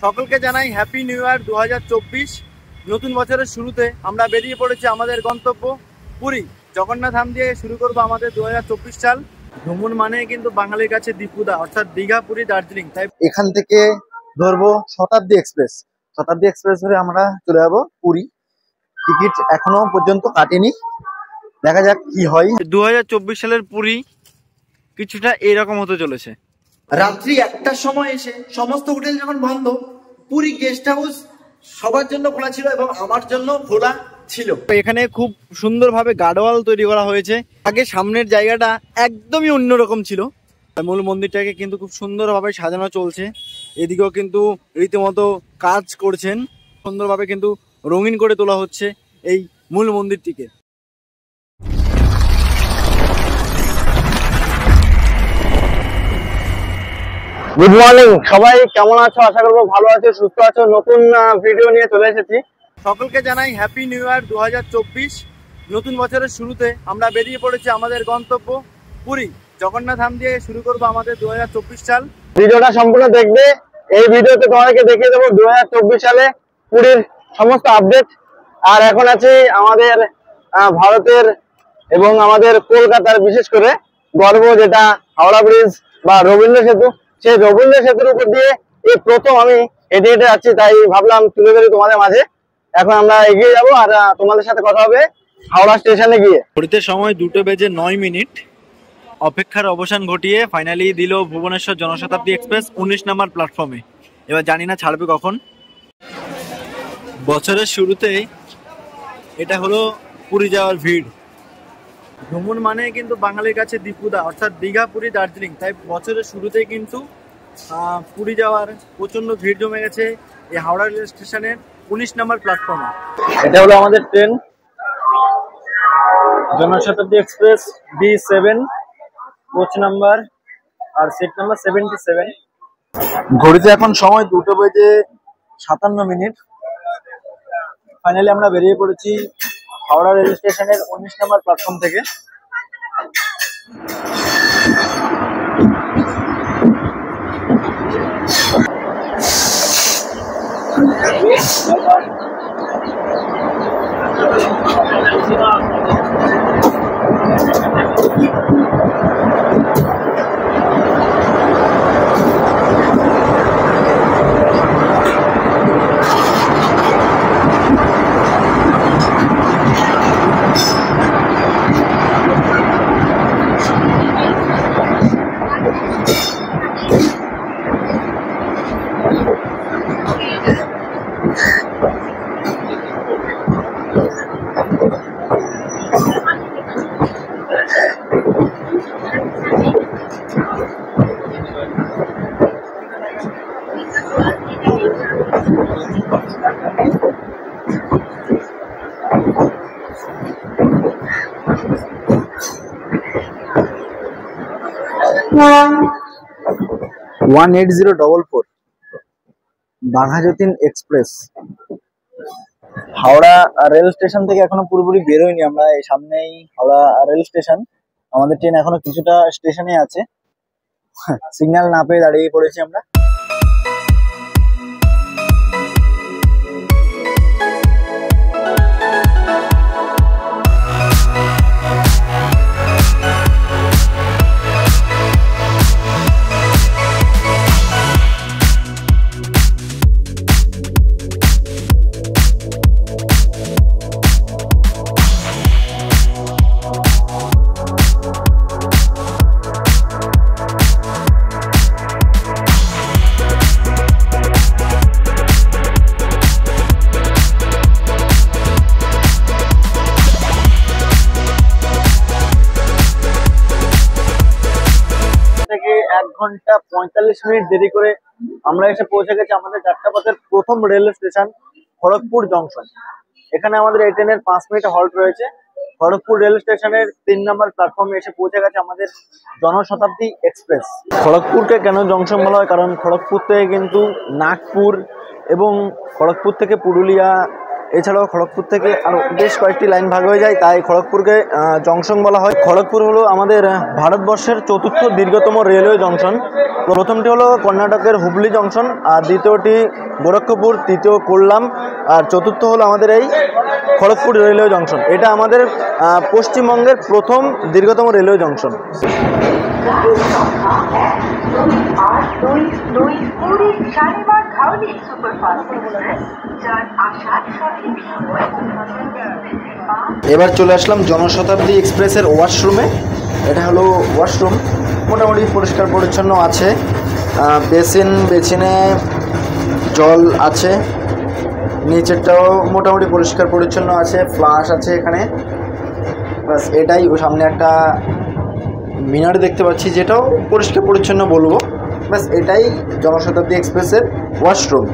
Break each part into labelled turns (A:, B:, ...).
A: সকলকে জানাই happy new year 2024। নতুন বছরের শুরুতে আমরা বেরিয়ে পড়েছি আমাদের গন্তব্য পুরী জগন্নাথ ধাম দিয়ে শুরু করব আমাদের 2024 সাল। ভ্রমণ মানে কিন্তু বাঙালির কাছে দীপুদা, অর্থাৎ দীঘা, পুরী, দার্জিলিং। তাই
B: এখান থেকে ধরবো শতাব্দী এক্সপ্রেস। শতাব্দী এক্সপ্রেস ধরে আমরা চলে যাবো পুরী। টিকিট এখনো পর্যন্ত কাটেনি, দেখা যাক কি হয়।
A: 2024 সালের পুরী কিছুটা এরকম হতে চলেছে।
B: রাত্রি 1টার সময় এসে সমস্ত হোটেল যখন বন্ধ, পুরী গেস্ট হাউস সবার জন্য খোলা ছিল এবং আমার জন্য খোলা ছিল।
A: এখানে খুব সুন্দরভাবে গার্ডওয়াল তৈরি করা হয়েছে। আগে সামনের জায়গাটা একদমই অন্যরকম ছিল। মূল মন্দিরটাকে কিন্তু খুব সুন্দরভাবে সাজানো চলছে। এদিকেও কিন্তু রীতিমতো কাজ করছেন, সুন্দরভাবে কিন্তু রঙিন করে তোলা হচ্ছে এই মূল মন্দিরটিকে।
B: গুড মর্নিং সবাই, কেমন আছো? আশা করবো ভালো আছো, সুস্থ আছো। নতুন ভিডিও নিয়ে চলে এসেছি।
A: সকলকে জানাই হ্যাপি নিউ ইয়ার 2024। নতুন বছরের শুরুতে আমরা বেরিয়ে পড়েছি আমাদের গন্তব্য পুরী জগন্নাথ ধাম দিয়ে শুরু করব আমাদের 2024 সাল।
B: ভিডিওটা সম্পূর্ণ দেখবে। এই ভিডিওতে তোমাদেরকে দেখিয়ে দেবো 2024 সালে পুরীর সমস্ত আপডেট। আর এখন আছে আমাদের ভারতের এবং আমাদের কলকাতার বিশেষ করে গর্ব, যেটা হাওড়া ব্রিজ বা রবীন্দ্র সেতু। সেই রবীন্দ্র সেতুর উপর দিয়ে এই প্রথম আমি হেঁটে হেঁটে যাচ্ছি, তাই ভাবলাম তুলে ধরি তোমাদের মাঝে। এখন আমরা এগিয়ে যাব আর তোমাদের সাথে কথা হবে হাওড়া স্টেশনে গিয়ে।
A: ঘড়িতে সময় 2:09। অপেক্ষার অবসান ঘটিয়ে ফাইনালি দিল ভুবনেশ্বর জনশতাব্দী এক্সপ্রেস 19 নম্বর প্ল্যাটফর্মে। এবার জানি না ছাড়বে কখন। বছরের শুরুতেই এটা হলো পুরী যাওয়ার ভিড়। ভ্রমণ মানে কিন্তু বাঙালির কাছে দীপুদা, অর্থাৎ দীঘা, পুরী, দার্জিলিং। তাই বছরের শুরুতেই কিন্তু পুরী যাওয়ার প্রচন্ড ভিড় জমে গেছে এই হাওড়া রেল স্টেশনের 19 নম্বর প্ল্যাটফর্মে।
B: এটা হলো আমাদের train, Janshatabdi express B7, coach number আর সিট নাম্বার 77। ঘড়িতে এখন সময় 2:57। ফাইনালি আমরা বেরিয়ে পড়েছি হাওড়া রেল স্টেশনের 19 নম্বর প্ল্যাটফর্ম থেকে। (18044) Baghajatin express. Howrah rail station থেকে এখনো পুরোপুরি বেরোয়নি আমরা। এই সামনেই হাওড়া রেল স্টেশন। আমাদের ট্রেন এখনো কিছুটা স্টেশনে আছে। সিগন্যাল না পেয়ে দাঁড়িয়ে পড়েছি আমরা। থেকে 1 ঘন্টা 45 মিনিট দেরি করে আমরা এসে পৌঁছে গেছি আমাদের যাত্রাপথের প্রথম রেল স্টেশন খড়গপুর জংশন। এখানে আমাদের এই ট্রেনের 5 মিনিট হল্ট রয়েছে। খড়গপুর রেল স্টেশনের 3 নম্বর প্ল্যাটফর্মে এসে পৌঁছে গেছে আমাদের জনশতাব্দী এক্সপ্রেস। খড়গপুরকে কেন জংশন বলা হয়, কারণ খড়গপুর থেকে কিন্তু নাগপুর এবং খড়গপুর থেকে পুরুলিয়া
A: এছাড়াও খড়গপুর থেকে আরও বেশ কয়েকটি লাইন ভাগ হয়ে যায়, তাই খড়গপুরকে জংশন বলা হয়। খড়গপুর হলো আমাদের ভারতবর্ষের চতুর্থ দীর্ঘতম রেলওয়ে জংশন। প্রথমটি হলো কর্ণাটকের হুবলি জংশন, আর দ্বিতীয়টি গোরক্ষপুর, তৃতীয় কোল্লাম, আর চতুর্থ হলো আমাদের এই খড়গপুর রেলওয়ে জংশন। এটা আমাদের পশ্চিমবঙ্গের প্রথম দীর্ঘতম রেলওয়ে জংশন। এবার চলে আসলাম জনশতাব্দী এক্সপ্রেসের ওয়াশরুমে। এটা হলো ওয়াশরুম, মোটামুটি পরিষ্কার পরিচ্ছন্ন আছে। বেসিনে জল আছে, নিচেরটাও মোটামুটি পরিষ্কার পরিচ্ছন্ন আছে, ফ্লাশ আছে এখানে। বাস এটাই। ও সামনে একটা মিনার দেখতে পাচ্ছি, যেটাও পরিষ্কার পরিচ্ছন্ন বলবো। বাস এটাই জনশতাব্দী এক্সপ্রেসের ওয়াশরুম।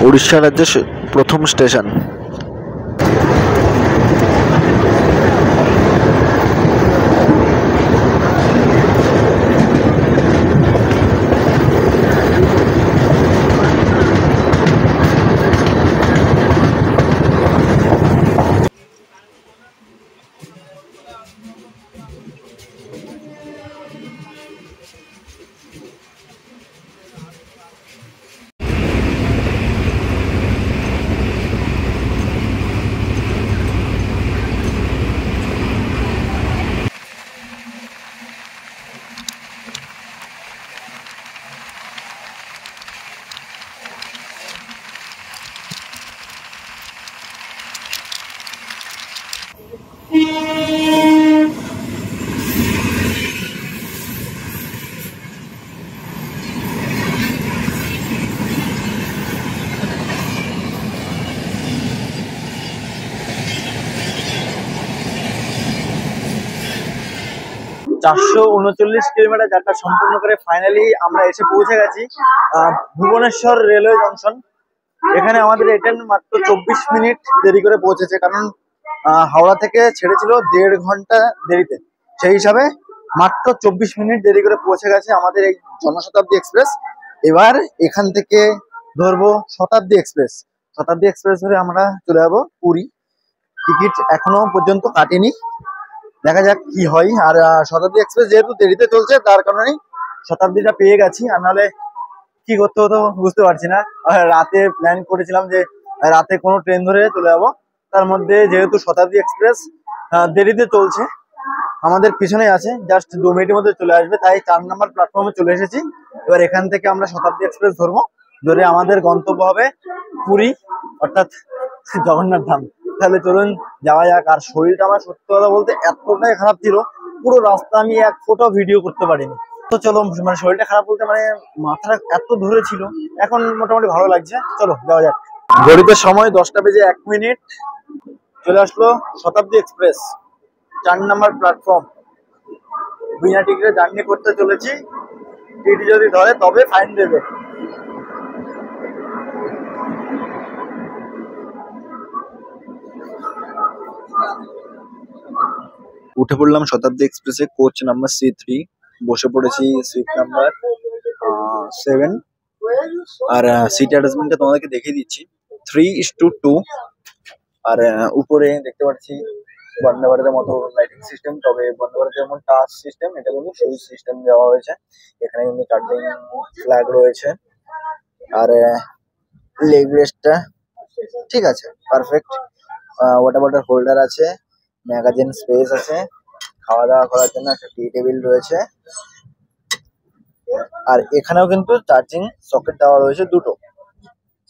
A: উড়িষ্যা রাজ্যের প্রথম স্টেশন। চারশো 39 কিলোমিটার যাত্রা সম্পূর্ণ করে ফাইনালি আমরা এসে পৌঁছে গেছি ভুবনেশ্বর রেলওয়ে জংশন। এখানে আমাদের ট্রেন মাত্র 24 মিনিট দেরি করে পৌঁছেছে, কারণ হাওড়া থেকে ছেড়েছিল 1.5 ঘন্টা দেরিতে। সেই হিসাবে মাত্র 24 মিনিট দেরি করে পৌঁছে গেছে আমাদের এই জনশতাব্দী এক্সপ্রেস। এবার এখান থেকে ধরবো শতাব্দী এক্সপ্রেস। শতাব্দী এক্সপ্রেস ধরে আমরা চলে যাবো পুরী। টিকিট এখনো পর্যন্ত কাটেনি, দেখা যাক কি হয়। আর শতাব্দী এক্সপ্রেস যেহেতু দেরিতে চলছে, তার কারণে শতাব্দীটা পেয়ে গেছি, আর নাহলে কি করতে হতো বুঝতে পারছি না। রাতে প্ল্যান করেছিলাম যে রাতে কোনো ট্রেন ধরে চলে যাবো, তার মধ্যে যেহেতু শতাব্দী এক্সপ্রেস দেরিতে চলছে, আমাদের পিছনে আছে, জাস্ট 2 মিনিটের মধ্যে চলে আসবে, তাই 4 নম্বর প্ল্যাটফর্মে চলে এসেছি। এবার এখান থেকে আমরা শতাব্দী এক্সপ্রেস ধরবো, ধরে আমাদের গন্তব্য হবে পুরী, অর্থাৎ জগন্নাথ ধাম। তাহলে চলুন যাওয়া যাক। আর শরীরটা আমার সত্যি কথা বলতে এতটাই খারাপ ছিল, পুরো রাস্তা আমি এক ফোটো ভিডিও করতে পারিনি। তো চলো, মানে শরীরটা খারাপ বলতে মানে মাথাটা এত ধরে ছিল, এখন মোটামুটি ভালো লাগছে। চলো যাওয়া যাক। ঘড়িতে সময় 10টা বেজে 1 মিনিট। চলে আসলো শতাব্দী এক্সপ্রেস, 4 নম্বর প্ল্যাটফর্ম। বিনা টিকিটে জার্নি করতে চলেছি, টিটি যদি ধরে তবে ফাইন দেবে। উঠে পড়লাম শতাব্দী এক্সপ্রেসে, কোচ নাম্বার C3। বসে পড়েছি সিট নাম্বার 7। আর সিট অ্যারেঞ্জমেন্টটা তোমাদেরকে দেখিয়ে দিচ্ছি, 3:2। আর উপরে দেখতে পাচ্ছি বন্দে ভারতের মতো লাইটিং সিস্টেম, তবে বন্দে ভারতের যেমন টাচ সিস্টেম, এটা কিন্তু সুইচ সিস্টেম দেওয়া হয়েছে। এখানে কিন্তু চার্জিং ফ্ল্যাগ রয়েছে, আর লেগ রেস্টটা ঠিক আছে, পারফেক্ট। ওয়াটার বটল হোল্ডার আছে, ম্যাগাজিন স্পেস আছে, খাওয়া দাওয়া করার জন্য একটা টি টেবিল রয়েছে, আর এখানেও কিন্তু চার্জিং সকেট দেওয়া রয়েছে 2টো।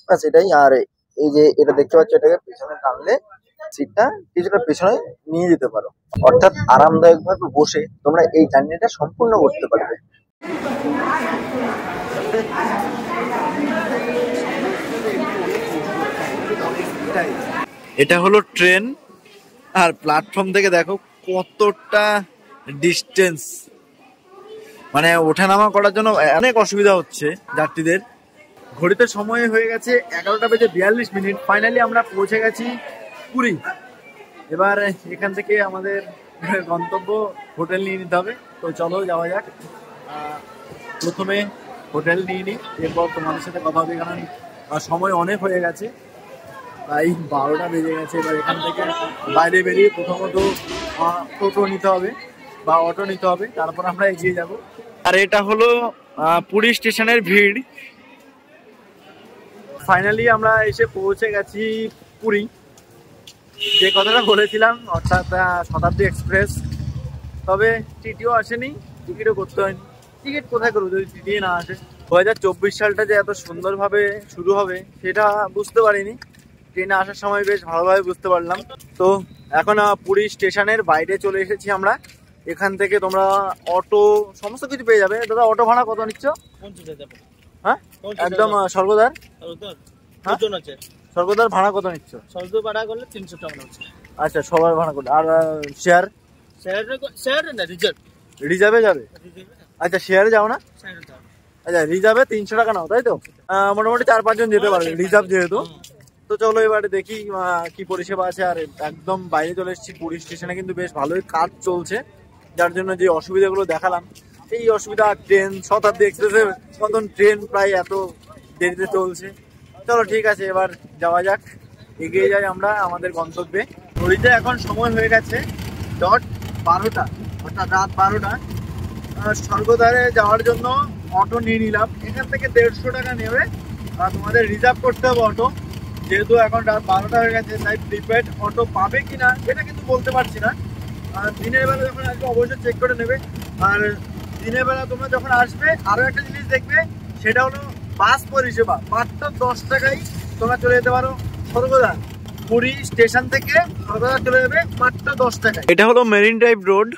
A: ব্যাস এটাই। আর এই যে এটা দেখতে পাচ্ছ, এটাকে পেছনে টানলে সিটটা কিছুটা পেছনে নিয়ে যেতে পারো, অর্থাৎ আরামদায়ক ভাবে বসে তোমরা এই জার্নিটা সম্পূর্ণ করতে পারবে। এটা হলো ট্রেন, আর প্ল্যাটফর্ম থেকে দেখো কতটা ডিস্টেন্স, মানে ওঠানামা করার জন্য অনেক অসুবিধা হচ্ছে যাত্রীদের। ঘড়িতে সময় হয়ে গেছে 11টা বেজে 42 মিনিট। ফাইনালি আমরা পৌঁছে গেছি পুরী। এবার এখান থেকে আমাদের গন্তব্য হোটেল নিয়ে নিতে হবে। তো চলো যাওয়া যাক। প্রথমে হোটেল নিয়ে নিই, এরপর তোমাদের সাথে কথা হবে, কারণ সময় অনেক হয়ে গেছে, প্রায় 12টা বেজে গেছে। এবার এখান থেকে বাইরে বেরিয়ে প্রথমত টোটো নিতে হবে বা অটো নিতে হবে, তারপর আমরা এগিয়ে যাব। আর এটা হলো পুরী স্টেশনের ভিড়। ফাইনালি আমরা এসে পৌঁছে গেছি পুরী। যে কথাটা বলেছিলাম, অর্থাৎ শতাব্দী এক্সপ্রেস। তবে টিটিও আসেনি, টিকিটও করতে হয়নি। টিকিট কোথায় করবো যদি টিটি না আসে? 2024 সালটা যে এত সুন্দরভাবে শুরু হবে সেটা বুঝতে পারিনি। ট্রেনে আসার সময় বেশ ভালোভাবে বুঝতে পারলাম। তো এখন পুরী স্টেশনের বাইরে চলে এসেছি আমরা। এখান থেকে তোমরা অটো সমস্ত কিছু পেয়ে যাবে। দাদা, অটো ভাড়া কত নিচ্ছ? হ্যাঁ, একদম স্বর্গদ্বার। স্বর্গদ্বার ভাড়া কত নিচ্ছ?
C: স্বর্গদ্বার ভাড়া করলে 300 টাকা হচ্ছে।
A: আচ্ছা, সবার ভাড়া করলে। আর শেয়ার?
C: শেয়ার না, রিজার্ভ।
A: রিজার্ভে যাবে? আচ্ছা, শেয়ারে যাও না? আচ্ছা, রিজার্ভে 300 টাকা নাও, তাই তো? মোটামুটি 4-5 জন যেতে পারবে রিজার্ভ যেহেতু। তো চলো এবারে দেখি কি পরিষেবা আছে। আর একদম বাইরে চলে এসেছি। পুরী স্টেশনে কিন্তু বেশ ভালোই কাজ চলছে, যার জন্য যে অসুবিধাগুলো দেখালাম, এই অসুবিধা ট্রেন শতাব্দী এক্সপ্রেসের মতন ট্রেন প্রায় এত দেরিতে চলছে। চলো ঠিক আছে, এবার যাওয়া যাক, এগিয়ে যাই আমরা আমাদের গন্তব্যে। পুরীতে এখন সময় হয়ে গেছে ডট 12টা, অর্থাৎ রাত 12টা। স্বর্গদ্বারে যাওয়ার জন্য অটো নিয়ে নিলাম। এখান থেকে 150 টাকা নেবে, তোমাদের রিজার্ভ করতে হবে অটো। যেহেতু এখন রাত 12টা হয়ে গেছে, তাই প্রিপেড অটো পাবে কিনা সেটা কিন্তু বলতে পারছি না। দিনের বেলা যখন আসবে অবশ্যই চেক করে নেবে। আর দিনের বেলা তোমরা যখন আসবে আরো একটা জিনিস দেখবে, সেটা হলো বাস পরিষেবা। মাত্র 10 টাকায় তোমরা চলে যেতে পারো স্বর্গদ্বার। পুরী স্টেশন থেকে স্বর্গদ্বার চলে যাবে মাত্র 10 টাকায়। এটা হলো মেরিন ড্রাইভ রোড।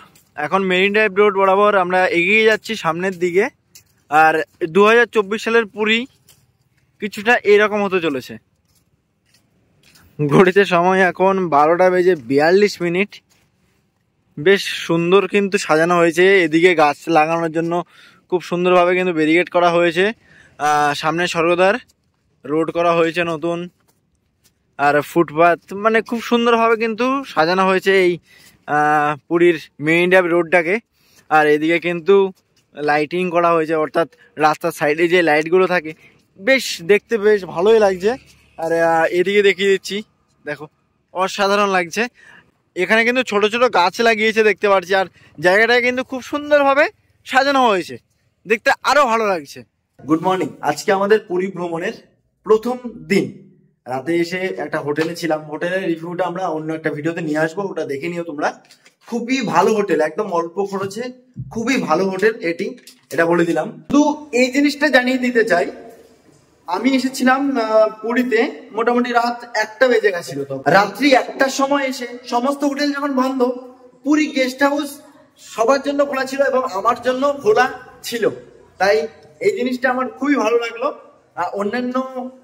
A: এখন মেরিন ড্রাইভ রোড বরাবর আমরা এগিয়ে যাচ্ছি সামনের দিকে। আর 2024 সালের পুরী কিছুটা এরকম হতে চলেছে। ঘড়িতে সময় এখন 12টা বেজে 42 মিনিট। বেশ সুন্দর কিন্তু সাজানো হয়েছে। এদিকে গাছ লাগানোর জন্য খুব সুন্দরভাবে কিন্তু ব্যারিকেড করা হয়েছে। সামনে স্বর্গদ্বার রোড করা হয়েছে নতুন, আর ফুটপাথ, মানে খুব সুন্দরভাবে কিন্তু সাজানো হয়েছে এই পুরীর মেইন ড্রাইভ রোডটাকে। আর এদিকে কিন্তু লাইটিং করা হয়েছে, অর্থাৎ রাস্তার সাইডে যে লাইটগুলো থাকে বেশ দেখতে বেশ ভালোই লাগছে। আর এদিকে দেখিয়ে দিচ্ছি, দেখো অসাধারণ লাগছে। এখানে কিন্তু ছোট ছোট গাছ লাগিয়েছে দেখতে পাচ্ছি, আর জায়গাটায় কিন্তু খুব সুন্দরভাবে সাজানো হয়েছে, দেখতে আরো ভালো লাগছে। Good morning. আজকে আমাদের পুরী ভ্রমণের প্রথম দিন। রাতে এসে একটা হোটেলে ছিলাম। হোটেলের রিভিউটা আমরা অন্য একটা ভিডিওতে নিয়ে আসবো, ওটা দেখে নিও তোমরা। খুবই ভালো হোটেল, একদম অল্প খরচে খুবই ভালো হোটেল এটি, এটা বলে দিলাম। তো এই জিনিসটা জানিয়ে দিতে চাই, আমি এসেছিলাম পুরীতে মোটামুটি রাত 1টা বেজে গেছিল। তো রাত্রি 1টার সময় এসে সমস্ত হোটেল যখন বন্ধ, পুরী গেস্ট হাউস সবার জন্য খোলা ছিল এবং আমার জন্য খোলা ছিল। তাই এই জিনিসটা আমার খুবই ভালো লাগলো। অন্যান্য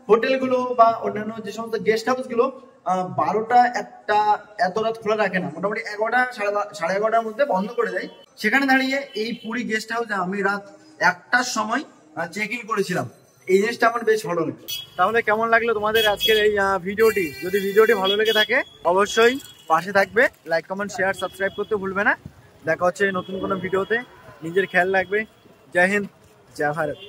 A: হোটেলগুলো বা অন্যান্য যে সমস্ত গেস্ট হাউস গুলো 12টা 1টা এত রাত খোলা রাখে না, মোটামুটি 11টা সাড়ে 11টার মধ্যে বন্ধ করে দেয়। সেখানে দাঁড়িয়ে এই পুরী গেস্ট হাউসে আমি রাত 1টার সময় চেক ইন করেছিলাম। এই জিনিসটা আমার বেশ ভালো লাগলো। তাহলে কেমন লাগলো তোমাদের আজকের এই ভিডিওটি? যদি ভিডিওটি ভালো লেগে থাকে অবশ্যই পাশে থাকবে, লাইক কমেন্ট শেয়ার সাবস্ক্রাইব করতে ভুলবে না। দেখা হচ্ছে নতুন কোনো ভিডিওতে। নিজের খেয়াল রাখবে। জয় হিন্দ, জয় ভারত।